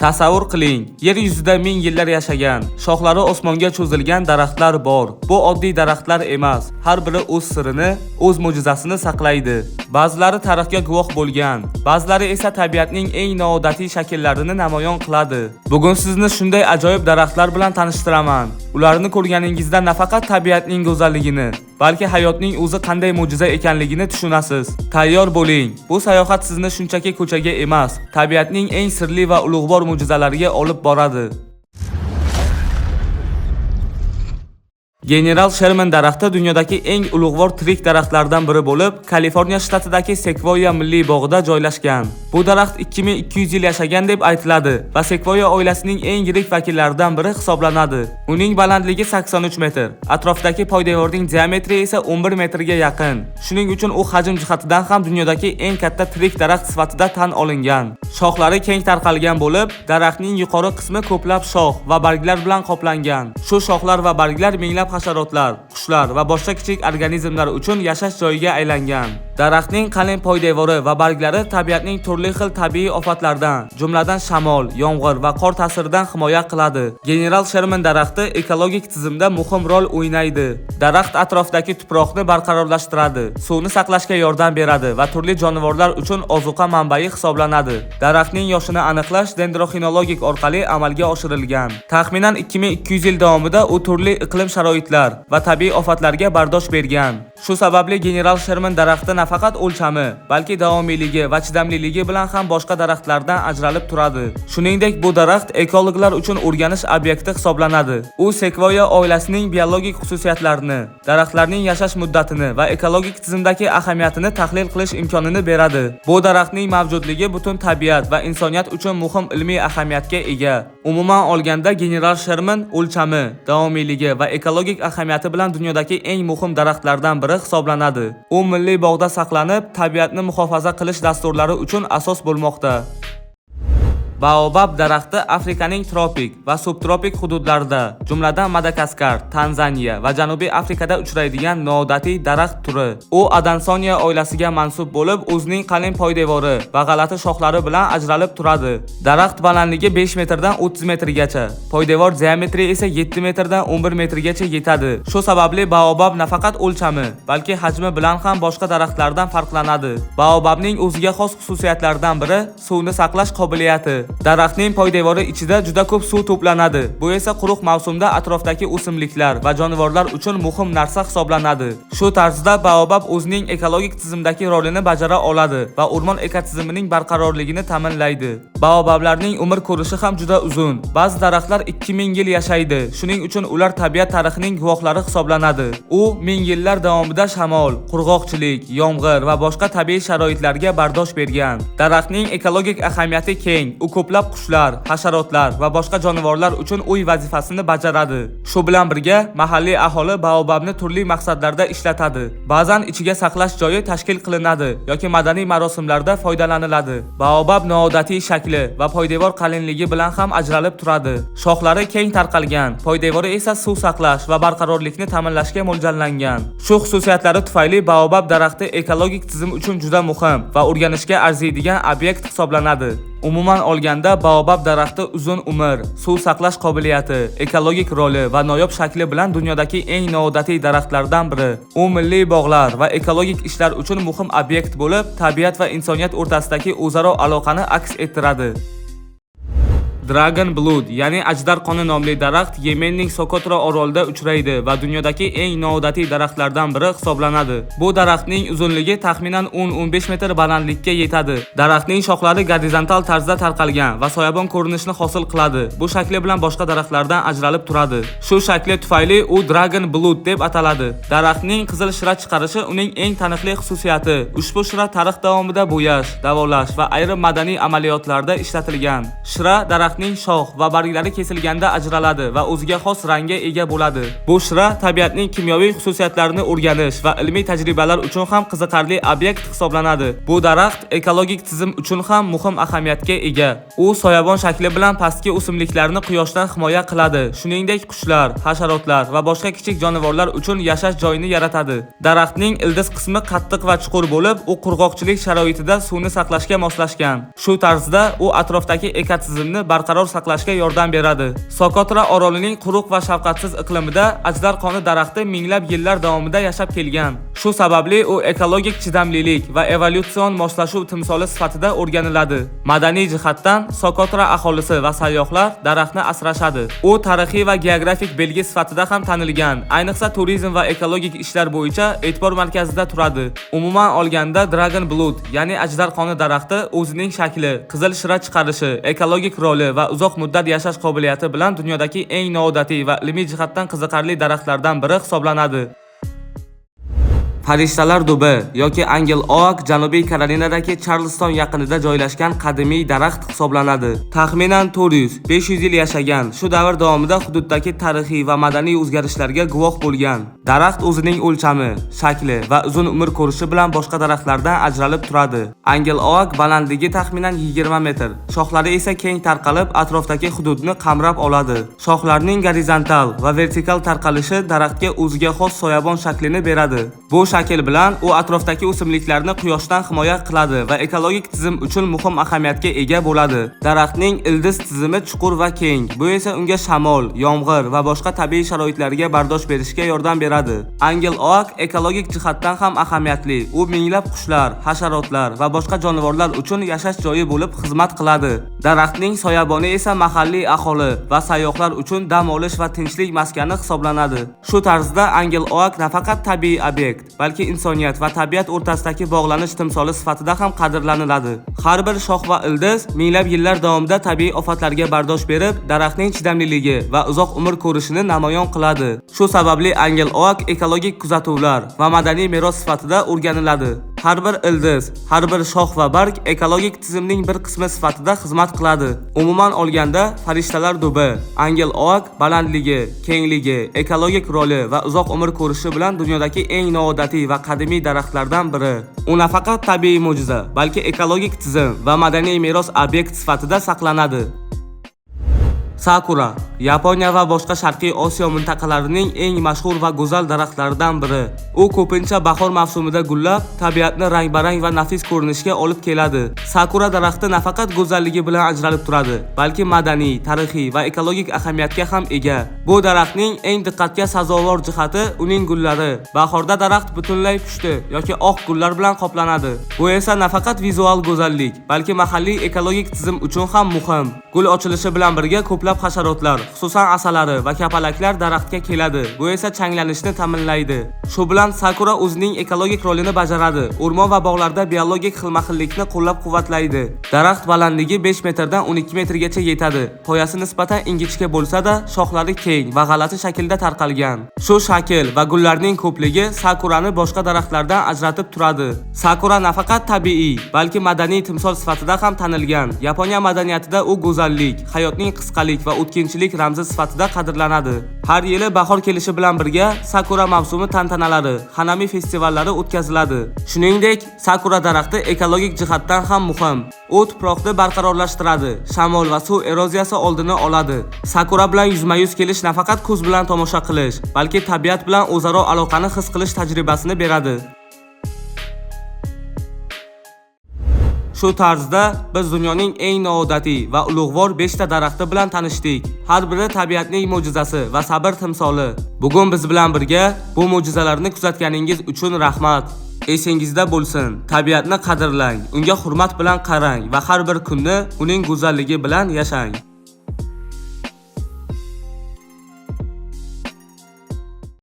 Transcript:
Tasavvur qiling, yer yuzida ming yillar yashagan, shoxlari osmonga cho'zilgan daraxtlar bor. Bu oddiy daraxtlar emas, har biri o'z sirini, o'z mo'jizasini saqlaydi. Ba'zilari tarixga guvoh bo'lgan, ba'zilari esa tabiatning eng noodatiy shakllarini namoyon qiladi. Bugun sizni shunday ajoyib daraxtlar bilan tanishtiraman. Ularni ko'rganingizda nafaqat tabiatning go'zalligini, balki hayotning o'zi qanday mo'jiza ekanligini tushunasiz. Tayyor bo'ling. Bu sayohat sizni shunchaki ko'chaga emas, tabiatning eng sirli va ulug'vor mo'jizalariga olib boradi. General Sherman daraxti dunyodagi eng ulug'vor tirik daraxtlardan biri bo'lib, Kaliforniya shtatidagi Sequoia milliy bog'ida joylashgan. Bu daraxt 2200 yil yashagan deb aytiladi va Sequoia oilasining eng yirik vakillaridan biri hisoblanadi. Uning balandligi 83 metr, atrofdagi poydevorning diametri esa 11 metrga yaqin. Shuning uchun u hajm jihatidan ham dunyodagi eng katta tirik daraxt sifatida tan olingan. Shoxlari keng tarqalgan bo'lib, daraxtning yuqori qismi ko'plab shox va barglar bilan qoplangan. Shu shoxlar va barglar minglab hasharotlar, qushlar va boshqa kichik organizmlar uchun yashash joyiga aylangan. Daraxtning qalin poydevori va barglari tabiatning turli xil tabiiy ofatlardan, jumladan shamol, yomg'ir va qor ta'siridan himoya qiladi. General Sherman daraxti ekologik tizimda muhim rol o'ynaydi. Daraxt atrofdagi tuproqni barqarorlashtiradi, suvni saqlashga yordam beradi va turli jonivorlar uchun ozuqa manbai hisoblanadi. Daraxtning yoshini aniqlash dendroxinologik orqali amalga oshirilgan. Taxminan 2200 yil davomida u turli iqlim sharoitlar va tabiiy ofatlarga bardosh bergan. Shu sababli General Sherman daraxti nafaqat o'lchami, balki davomiyligi va chidamliligi bilan ham boshqa daraxtlardan ajralib turadi. Shuningdek, bu daraxt ekologlar uchun o'rganish obyekti hisoblanadi. U Sequoia oilasining biologik xususiyatlarini, daraxtlarning yashash muddatini va ekologik tizimdagi ahamiyatini tahlil qilish imkonini beradi. Bu daraxtning mavjudligi butun tabiat va insoniyat uchun muhim ilmiy ahamiyatga ega. Umuman olganda, General Sherman o'lchami, davomiyligi va ekologik ahamiyati bilan dunyodagi eng muhim daraxtlardan biri hisoblanadi. U milliy bog'da saqlanib, tabiatni muhofaza qilish dasturlari uchun asos bo'lmoqda. Baobab daraxti Afrikaning tropik va subtropik hududlarida, jumladan Madagaskar, Tanzaniya va Janubiy Afrikada uchraydigan noodatiy daraxt turi. U Adansoniya oilasiga mansub bo'lib, o'zining qalin poydevori va g'alati shoxlari bilan ajralib turadi. Daraxt balandligi 5 metrdan 30 metrgacha, poydevor diametri esa 7 metrdan 11 metrgacha yetadi. Shu sababli baobab nafaqat o'lchami, balki hajmi bilan ham boshqa daraxtlardan farqlanadi. Baobabning o'ziga xos xususiyatlaridan biri suvni saqlash qobiliyati. Daraxtning poydevori ichida juda ko'p suv to'planadi. Bu esa quruq mavsumda atrofdagi o'simliklar va jonivorlar uchun muhim narsa hisoblanadi. Shu tarzda baobab o'zining ekologik tizimdagi rolini bajara oladi va o'rmon ekotizimining barqarorligini ta'minlaydi. Baobablarning umr ko'rishi ham juda uzun. Ba'zi daraxtlar 2000 yil yashaydi. Shuning uchun ular tabiat tarixining guvohlari hisoblanadi. U ming yillar davomida shamol, qurg'oqchilik, yomg'ir va boshqa tabiiy sharoitlarga bardosh bergan. Daraxtning ekologik ahamiyati keng. U ko'plab qushlar, hasharotlar va boshqa jonivorlar uchun uy vazifasini bajaradi. Shu bilan birga, mahalliy aholi baobabni turli maqsadlarda ishlatadi. Ba'zan ichiga saqlash joyi tashkil qilinadi yoki madaniy marosimlarda foydalaniladi. Baobab noodatiy shakli va poydevor qalinligi bilan ham ajralib turadi. Shoxlari keng tarqalgan, poydevori esa suv saqlash va barqarorlikni ta'minlashga mo'ljallangan. Shu xususiyatlari tufayli baobab daraxti ekologik tizim uchun juda muhim va o'rganishga arziydigan obyekt hisoblanadi. Umuman olganda, baobab daraxti uzun umr, suv saqlash qobiliyati, ekologik roli va noyob shakli bilan dunyodagi eng noodatiy daraxtlardan biri. U milliy bog'lar va ekologik ishlar uchun muhim obyekt bo'lib, tabiat va insoniyat o'rtasidagi o'zaro aloqani aks ettiradi. Dragon Blood, ya'ni ajdar qoni nomli daraxt Yemenning Sokotra orolida uchraydi va dunyodagi eng noodatiy daraxtlardan biri hisoblanadi. Bu daraxtning uzunligi taxminan 10-15 metr balandlikka yetadi. Daraxtning shoxlari gorizontal tarzda tarqalgan va soyabon ko'rinishni hosil qiladi. Bu shakli bilan boshqa daraxtlardan ajralib turadi. Shu shakli tufayli u Dragon Blood deb ataladi. Daraxtning qizil shira chiqarishi uning eng taniqli xususiyati. Ushbu shira tarix davomida bo'yash, davolash va ayrim madaniy amaliyotlarda ishlatilgan. Shira daraxtning shox va barglari kesilganda ajraladi va o'ziga xos rangga ega bo'ladi. Bu shira tabiatning kimyoviy xususiyatlarini o'rganish va ilmiy tajribalar uchun ham qiziqarli obyekt hisoblanadi. Bu daraxt ekologik tizim uchun ham muhim ahamiyatga ega. U soyabon shakli bilan pastki o'simliklarni quyoshdan himoya qiladi. Shuningdek, qushlar, hasharotlar va boshqa kichik jonivorlar uchun yashash joyini yaratadi. Daraxtning ildiz qismi qattiq va chuqur bo'lib, u qurg'oqchilik sharoitida suvni saqlashga moslashgan. Shu tarzda u atrofdagi ekotizimni barqaror barqaror saqlashga yordam beradi. Sokotra orolining quruq va shafqatsiz iqlimida ajdar qoni daraxti minglab yillar davomida yashab kelgan. Shu sababli u ekologik chidamlilik va evolyutsion moslashuv timsoli sifatida o'rganiladi. Madaniy jihatdan Sokotra aholisi va sayyohlar daraxtni asrashadi. U tarixiy va geografik belgi sifatida ham tanilgan. Ayniqsa turizm va ekologik ishlar bo'yicha e'tibor markazida turadi. Umuman olganda Dragon Blood, ya'ni ajdar qoni daraxti o'zining shakli, qizil shira chiqarishi, ekologik roli va uzoq muddat yashash qobiliyati bilan dunyodagi eng noodatiy va ilmiy jihatdan qiziqarli daraxtlardan biri hisoblanadi. Farishtalar dubi yoki Angel Oak Janubiy Karolinadagi Charleston yaqinida joylashgan qadimiy daraxt hisoblanadi. Taxminan 400-500 yil yashagan, shu davr davomida hududdagi tarixiy va madaniy o'zgarishlarga guvoh bo'lgan. Daraxt o'zining o'lchami, shakli va uzun umr ko'rishi bilan boshqa daraxtlardan ajralib turadi. Angel Oak balandligi taxminan 20 metr, shoxlari esa keng tarqalib, atrofdagi hududni qamrab oladi. Shoxlarning gorizontal va vertikal tarqalishi daraxtga o'ziga xos soyabon shaklini beradi. Bu shakl bilan u atrofdagi o'simliklarni quyoshdan himoya qiladi va ekologik tizim uchun muhim ahamiyatga ega bo'ladi. Daraxtning ildiz tizimi chuqur va keng. Bu esa unga shamol, yomg'ir va boshqa tabiiy sharoitlarga bardosh berishga yordam beradi. Angel Oak ekologik jihatdan ham ahamiyatli. U minglab qushlar, hasharotlar va boshqa jonivorlar uchun yashash joyi bo'lib xizmat qiladi. Daraxtning soyaboni esa mahalliy aholi va sayyohlar uchun dam olish va tinchlik maskani hisoblanadi. Shu tarzda Angel Oak nafaqat tabiiy obyekt, balki insoniyat va tabiat o'rtasidagi bog'lanish timsoli sifatida ham qadrlaniladi. Har bir shox va ildiz minglab yillar davomida tabiiy ofatlarga bardosh berib, daraxtning chidamliligi va uzoq umr ko'rishini namoyon qiladi. Shu sababli Angel Oak ekologik kuzatuvlar va madaniy meros sifatida o'rganiladi. Har bir ildiz, har bir shox va barg ekologik tizimning bir qismi sifatida xizmat qiladi. Umuman olganda, farishtalar dubi, Angel Oak balandligi, kengligi, ekologik roli va uzoq umr ko'rishi bilan dunyodagi eng noodatiy va qadimiy daraxtlardan biri. U nafaqat tabiiy mo'jiza, balki ekologik tizim va madaniy meros obyekt sifatida saqlanadi. Sakura, Yaponiya va boshqa Sharqiy Osiyo mintaqalarining eng mashhur va go'zal daraxtlaridan biri. U ko'pincha bahor mavsumida gullab, tabiatni rang-barang va nafis ko'rinishga olib keladi. Sakura daraxti nafaqat go'zalligi bilan ajralib turadi, balki madaniy, tarixiy va ekologik ahamiyatga ham ega. Bu daraxtning eng diqqatga sazovor jihati uning gullari. Bahorda daraxt butunlay pushti yoki oq gullar bilan qoplanadi. Bu esa nafaqat vizual go'zallik, balki mahalliy ekologik tizim uchun ham muhim. Gul ochilishi bilan birga ko'plab hasharotlar, xususan asalari va kapalaklar daraxtga keladi. Bu esa changlanishni ta'minlaydi. Shu bilan Sakura o'zining ekologik rolini bajaradi. O'rmon va bog'larda biologik xilma-xillikni qo'llab-quvvatlaydi. Daraxt balandligi 5 metrdan 12 metrgacha yetadi. Poyasi nisbatan ingichka bo'lsa-da, shoxlari keng va g'alati shaklda tarqalgan. Shu shakl va gullarning ko'pligi Sakurani boshqa daraxtlardan ajratib turadi. Sakura nafaqat tabiiy, balki madaniy timsol sifatida ham tanilgan. Yaponiya madaniyatida u go'zallik, hayotning qisqalik va o'tkinchilik ramzi sifatida qadrlanadi. Har yili bahor kelishi bilan birga Sakura mavsumi tantanalari, Hanami festivallari o'tkaziladi. Shuningdek, Sakura daraxti ekologik jihatdan ham muhim. U tuproqni barqarorlashtiradi, shamol va suv eroziyasi oldini oladi. Sakura bilan yuzma-yuz kelish nafaqat ko'z bilan tomosha qilish, balki tabiat bilan o'zaro aloqani his qilish tajribasini beradi. Shu tarzda biz dunyoning eng noodatiy va ulug'vor 5 ta daraxti bilan tanishdik. Har biri tabiatning mo'jizasi va sabr timsoli. Bugun biz bilan birga bu mo'jizalarni kuzatganingiz uchun rahmat. Esingizda bo'lsin, tabiatni qadrlang, unga hurmat bilan qarang va har bir kunni uning go'zalligi bilan yashang.